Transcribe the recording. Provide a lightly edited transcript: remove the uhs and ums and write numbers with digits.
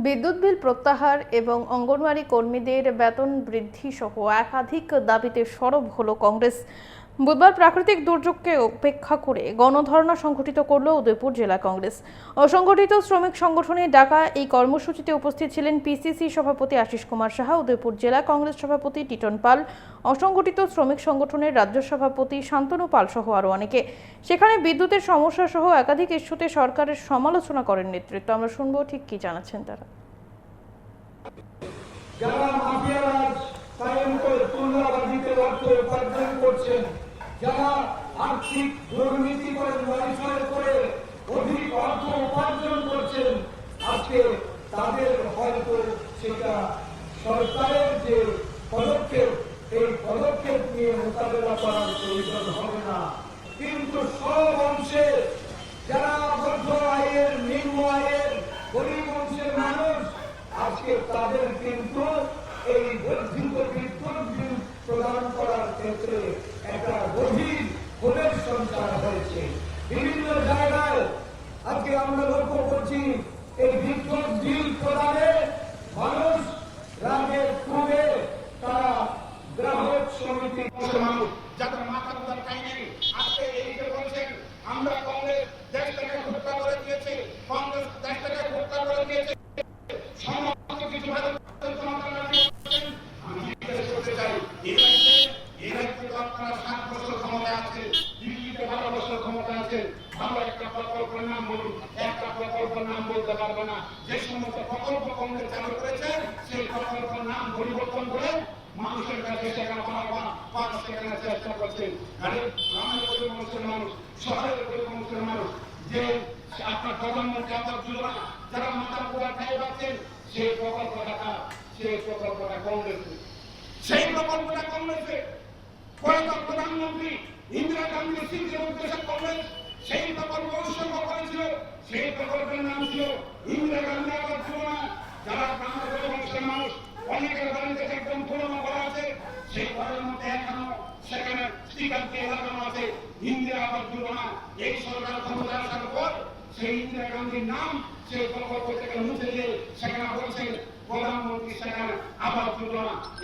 বিদ্যুৎ বিল প্রত্যাহার এবং অঙ্গনওয়াড়ি কর্মীদের বেতন বৃদ্ধি সহ একাধিক দাবিতে সরব হলো কংগ্রেস। বুধবার প্রাকৃতিক দুর্যোগকে উপেক্ষা করে গণধর্ণা সংগঠিত করল উদয়পুর জেলা কংগ্রেস। অসংগঠিত শ্রমিক সংগঠনের ডাকা এই কর্মসূচিতে উপস্থিত ছিলেন পিসিসি সভাপতি আশিস কুমার সাহা, উদয়পুর জেলা কংগ্রেস সভাপতি টিটন পাল, অসংগঠিত শ্রমিক সংগঠনের রাজ্য সভাপতি শান্তনু পাল সহ আরও অনেকে। সেখানে বিদ্যুতের সমস্যা সহ একাধিক ইস্যুতে সরকারের সমালোচনা করেন নেতৃত্ব। আমরা শুনবো ঠিক কি জানাচ্ছেন তারা। যারা মাফিয়ারাজ কায়েম করে তুলনাবাজিতে অর্থ উপার্জন করছেন, যারা আর্থিক দুর্নীতি করে নয়ছয় করে অধিক অর্থ উপার্জন করছেন, আজকে তাদের হয়তো সেটা সরকারের যে পদক্ষেপ, এই পদক্ষেপ নিয়ে মোকাবেলা করার প্রয়োজন হবে না। কিন্তু সব অংশে যারা মধ্য আয়ের, নিম্ন আয়ের, গরিব অংশের মানুষ, আজকে তাদের কিন্তু এই বর্ধিত বিদ্যুৎ বিল প্রদান করার ক্ষেত্রে একটা গভীর ক্ষোভের সঞ্চার হয়েছে। বিভিন্ন জায়গায় আজকে আমরা লক্ষ্য করছি এই বিদ্যুৎ বিল প্রদানে মানুষ রাগের ক্ষোভে তারা গ্রাহক সমিতি মানুষ যাদের মাথা মুদার খাই নেই, আজকে এই যে বলছেন আমরা কংগ্রেস দেশটাকে হত্যা করে দিয়েছে, কংগ্রেস দেশটাকে হত্যা করে দিয়েছে, সমস্ত কিছু আপনারা 7 বছর ক্ষমতা আছে, দিল্লিতে 12 বছর ক্ষমতা আছে, ভালো একটা প্রকল্পের নাম বলুন। একটা প্রকল্পের নাম বলতে পারবে না। যে সমস্ত প্রকল্প কংগ্রেস চালু করেছে সেই প্রকল্পের নাম পরিবর্তন করে মানুষের কাছে সেখানে পাঁচ সেখানে চেষ্টা করছেন। গ্রামের গরিব মানুষের মানুষ, শহরের গরিব মানুষের মানুষ, যে আপনার প্রধানমন্ত্রী আবাস যোজনা যারা মাথা পোড়া খাই পাচ্ছেন, সেই প্রকল্পটা কংগ্রেস, সেই প্রকল্পটা কংগ্রেসে প্রধানমন্ত্রী ইন্দিরা গান্ধী সিংহের উদ্দেশ্যে কংগ্রেস সেই প্রকল্প উৎসর্গ করেছিল। সেই প্রকল্পের নাম ছিল ইন্দিরা গান্ধী আবাস যোজনা। যারা গ্রামের গরিব মানুষের মানুষ, অনেকের বাড়িতে একদম পুরনো করা আছে, সেই ঘরের মধ্যে এখনো সেখানে স্টিকার দিয়ে লাগানো আছে ইন্দিরা আবাস যোজনা। এই সরকার ক্ষমতা আসার পর সেই ইন্দিরা গান্ধীর নাম সেই প্রকল্প থেকে মুছে দিয়ে সেখানে বলছেন প্রধানমন্ত্রী সেখানে আবাস যোজনা।